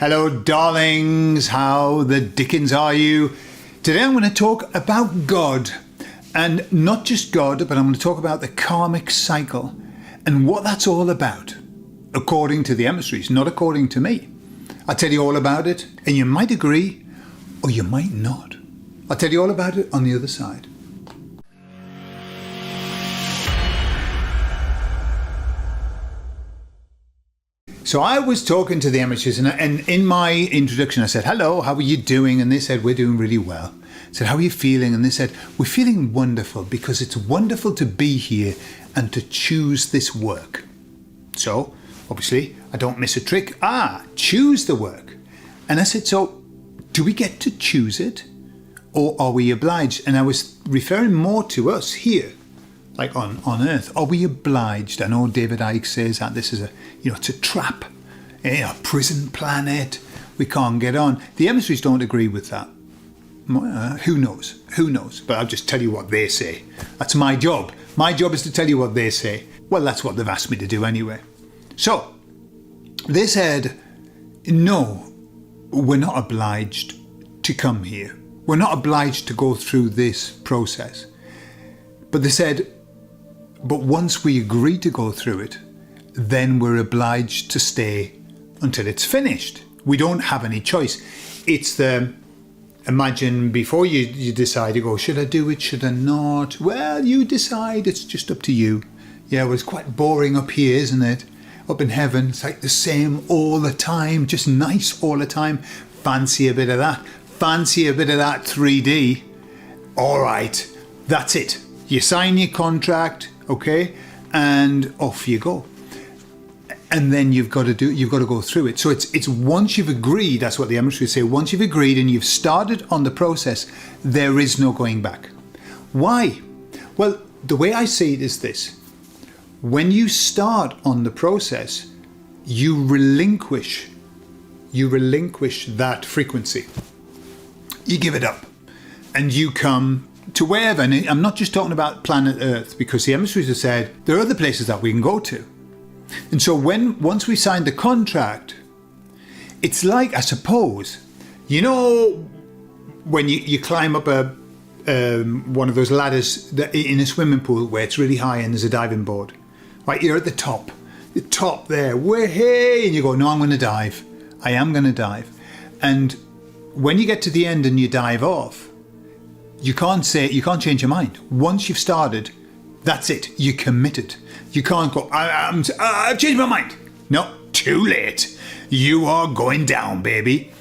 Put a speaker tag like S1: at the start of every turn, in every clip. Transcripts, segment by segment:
S1: Hello, darlings. How the dickens are you? Today I'm going to talk about God. And not just God, but I'm going to talk about the karmic cycle and what that's all about, according to the emissaries, not according to me. I'll tell you all about it, and you might agree, or you might not. I'll tell you all about it on the other side. So I was talking to the emissaries, and in my introduction I said, hello, how are you doing? And they said, we're doing really well. I said, how are you feeling? And they said, we're feeling wonderful because it's wonderful to be here and to choose this work. So, obviously, I don't miss a trick. Choose the work. And I said, so do we get to choose it or are we obliged? And I was referring more to us here, like on Earth. Are we obliged? I know David Icke says that this is it's a trap, a prison planet. We can't get on. The emissaries don't agree with that. Who knows? Who knows? But I'll just tell you what they say. That's my job. My job is to tell you what they say. Well, that's what they've asked me to do anyway. So, they said, no, we're not obliged to come here. We're not obliged to go through this process. But they said, but once we agree to go through it, then we're obliged to stay until it's finished. We don't have any choice. It's imagine before you decide, you go, should I do it, should I not? Well, you decide, it's just up to you. Yeah, well, it's quite boring up here, isn't it? Up in heaven, it's like the same all the time, just nice all the time. Fancy a bit of that. Fancy a bit of that 3D. All right, that's it. You sign your contract, okay, and off you go. And then you've got to go through it. So it's once you've agreed, that's what the emissaries say, once you've agreed and you've started on the process, there is no going back. Why? Well, the way I see it is this. When you start on the process, you relinquish that frequency. You give it up and you come to wherever. And I'm not just talking about planet Earth, because the emissaries have said there are other places that we can go to. And so once we signed the contract, it's like, I suppose, when you climb up one of those ladders in a swimming pool where it's really high and there's a diving board, right? You're at the top there, way, and you go, no, I'm going to dive. I am going to dive. And when you get to the end and you dive off, you can't change your mind. Once you've started, that's it. You're committed. You can't go, I've changed my mind. No, too late. You are going down, baby.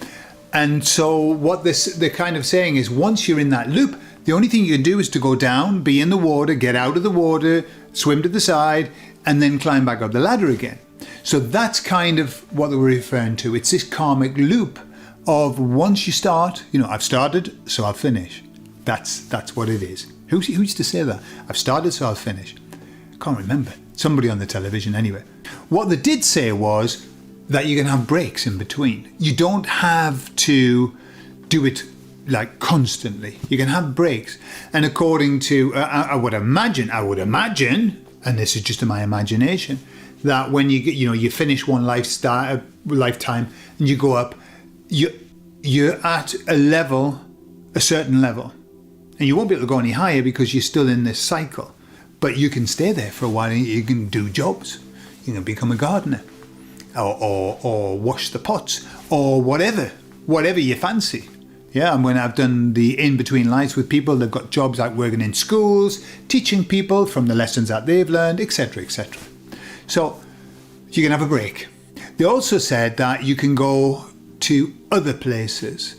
S1: And so what they're kind of saying is, once you're in that loop, the only thing you can do is to go down, be in the water, get out of the water, swim to the side, and then climb back up the ladder again. So that's kind of what they were referring to. It's this karmic loop of once you start, I've started, so I'll finish. That's what it is. Who used to say that? I've started, so I'll finish. Can't remember. Somebody on the television anyway. What they did say was that you can have breaks in between. You don't have to do it like constantly. You can have breaks. And according to, I would imagine, and this is just in my imagination, that when you finish one lifetime and you go up, you're at a certain level. And you won't be able to go any higher because you're still in this cycle. But you can stay there for a while and you can do jobs. You can become a gardener or wash the pots or whatever you fancy. Yeah, and when I've done the in-between lives with people, they've got jobs like working in schools, teaching people from the lessons that they've learned, etc., etc. So you can have a break. They also said that you can go to other places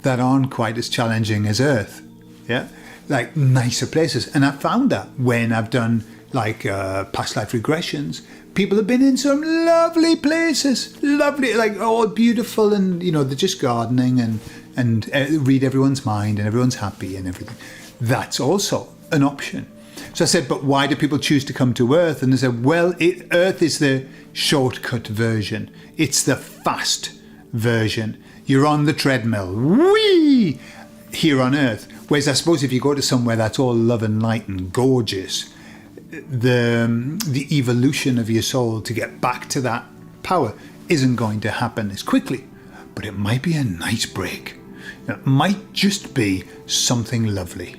S1: that aren't quite as challenging as Earth. Yeah, like nicer places. And I found that when I've done like past life regressions, people have been in some lovely places, lovely, like all beautiful, and they're just gardening and read everyone's mind and everyone's happy and everything. That's also an option. So I said, but why do people choose to come to Earth? And they said, well, Earth is the shortcut version. It's the fast version. You're on the treadmill, whee, here on Earth. Whereas I suppose if you go to somewhere that's all love and light and gorgeous, the evolution of your soul to get back to that power isn't going to happen as quickly. but it might be a nice break. It might just be something lovely.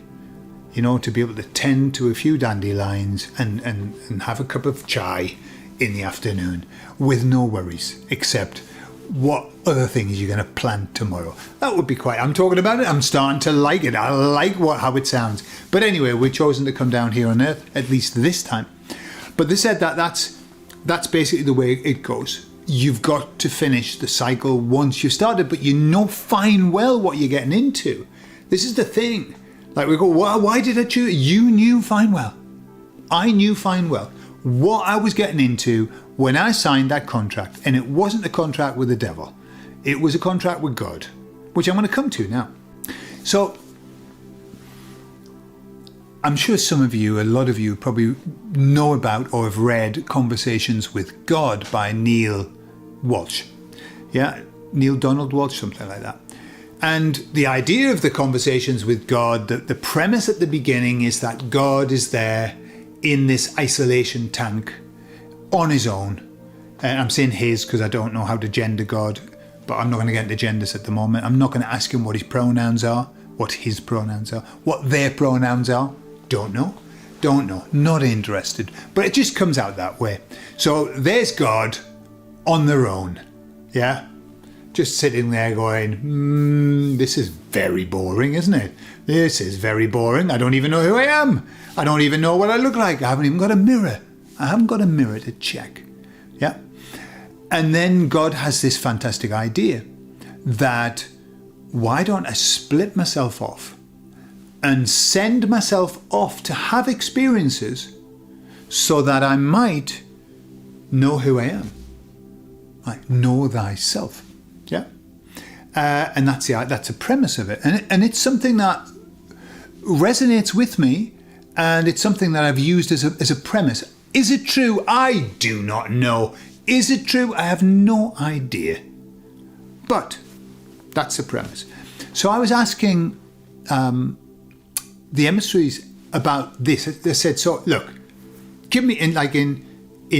S1: To be able to tend to a few dandelions and have a cup of chai in the afternoon with no worries, except what other things you're going to plan tomorrow. That would be quite... I'm talking about it. I'm starting to like it. I like how it sounds. But anyway, we've chosen to come down here on Earth, at least this time. But they said that's basically the way it goes. You've got to finish the cycle once you've started, but you know fine well what you're getting into. This is the thing. Like we go, why did I choose? You knew fine well. I knew fine well what I was getting into when I signed that contract. And it wasn't a contract with the devil. It was a contract with God, which I'm going to come to now. So I'm sure some of you, a lot of you probably know about or have read Conversations with God by Neil Walsh. Yeah, Neil Donald Walsh, something like that. And the idea of the Conversations with God, the premise at the beginning is that God is there in this isolation tank on his own. And I'm saying his because I don't know how to gender God, but I'm not going to get into genders at the moment. I'm not going to ask him what his pronouns are, what his pronouns are, what their pronouns are. Don't know, not interested. But it just comes out that way. So there's God on their own, yeah? Just sitting there going, this is very boring, isn't it? This is very boring. I don't even know who I am. I don't even know what I look like. I haven't even got a mirror. I haven't got a mirror to check. Yeah. And then God has this fantastic idea that why don't I split myself off and send myself off to have experiences so that I might know who I am. Like, know thyself. Yeah, and that's a premise of it, and it's something that resonates with me, and it's something that I've used as a premise. Is it true? I do not know. Is it true? I have no idea. But that's the premise. So I was asking the emissaries about this. They said, "So look, give me in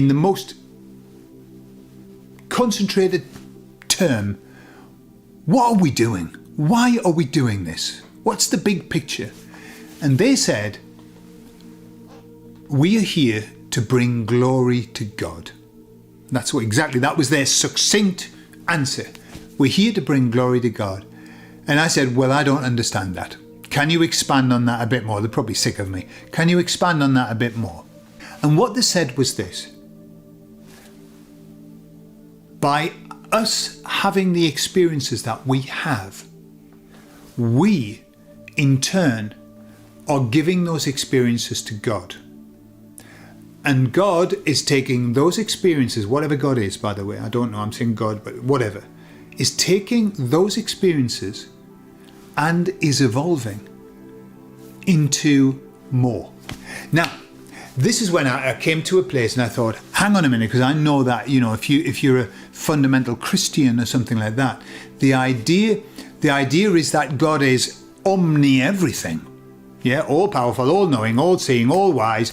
S1: the most concentrated term, what are we doing? Why are we doing this? What's the big picture?" And they said, we are here to bring glory to God. That was their succinct answer. We're here to bring glory to God. And I said, well, I don't understand that. Can you expand on that a bit more? They're probably sick of me. Can you expand on that a bit more? And what they said was this: by us having the experiences that we have, we in turn are giving those experiences to God. And God is taking those experiences, whatever God is, by the way, I don't know, I'm saying God, but whatever, is taking those experiences and is evolving into more. Now, this is when I came to a place and I thought, hang on a minute, because I know that, if you're a fundamental Christian or something like that, the idea is that God is omni-everything. Yeah, all-powerful, all-knowing, all-seeing, all-wise,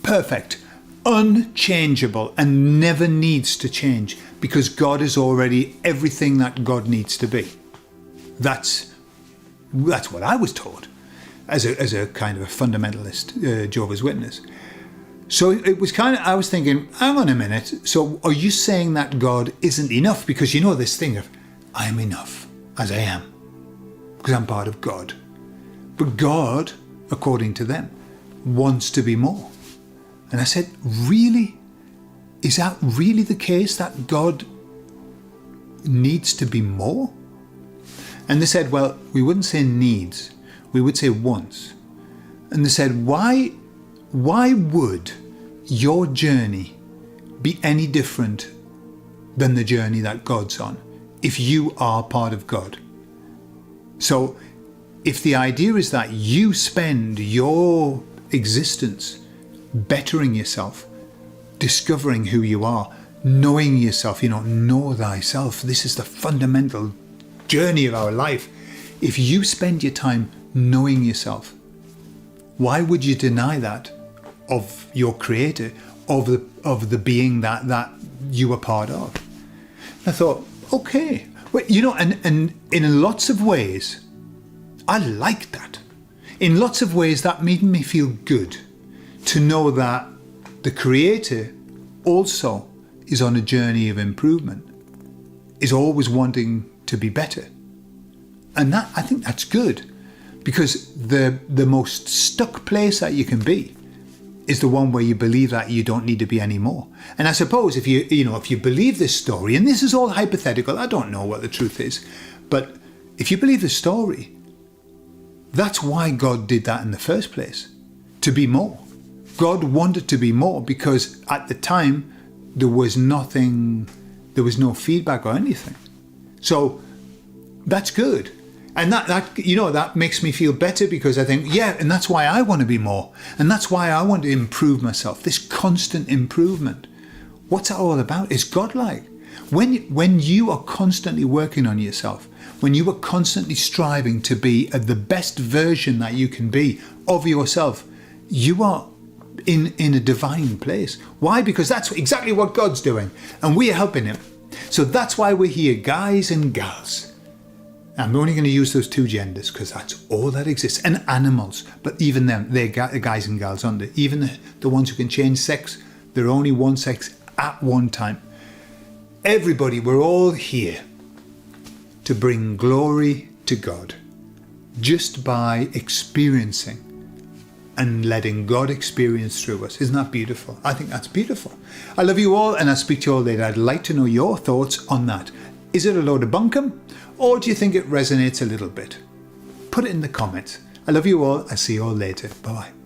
S1: perfect, unchangeable, and never needs to change, because God is already everything that God needs to be. That's what I was taught as a kind of a fundamentalist Jehovah's Witness. So it was I was thinking, hang on a minute, so are you saying that God isn't enough? Because this thing of, I am enough as I am, because I'm part of God. But God, according to them, wants to be more. And I said, really? Is that really the case, that God needs to be more? And they said, well, we wouldn't say needs, we would say wants. And they said, why would your journey be any different than the journey that God's on if you are part of God? So if the idea is that you spend your existence bettering yourself, discovering who you are, knowing yourself, know thyself, this is the fundamental journey of our life. If you spend your time knowing yourself, why would you deny that of your creator, of the being that you are part of? I thought, okay, Well, you know, and in lots of ways, I like that. In lots of ways, that made me feel good to know that the Creator also is on a journey of improvement, is always wanting to be better. And that, I think that's good, because the most stuck place that you can be is the one where you believe that you don't need to be anymore. And I suppose if you believe this story, and this is all hypothetical, I don't know what the truth is, but if you believe the story, that's why God did that in the first place, to be more. God wanted to be more because at the time there was no feedback or anything. So that's good. And that makes me feel better, because I think, yeah, and that's why I want to be more. And that's why I want to improve myself, this constant improvement. What's that all about? It's godlike. When you are constantly working on yourself, when you are constantly striving to be the best version that you can be of yourself, you are in a divine place. Why? Because that's exactly what God's doing, and we are helping him. So that's why we're here, guys and gals. I'm only going to use those two genders because that's all that exists. And animals, but even them, they're guys and gals, aren't they? Even the ones who can change sex, they're only one sex at one time. Everybody, we're all here to bring glory to God just by experiencing and letting God experience through us. Isn't that beautiful? I think that's beautiful. I love you all, and I'll speak to you all later. I'd like to know your thoughts on that. Is it a load of bunkum, or do you think it resonates a little bit? Put it in the comments. I love you all. I'll see you all later. Bye-bye.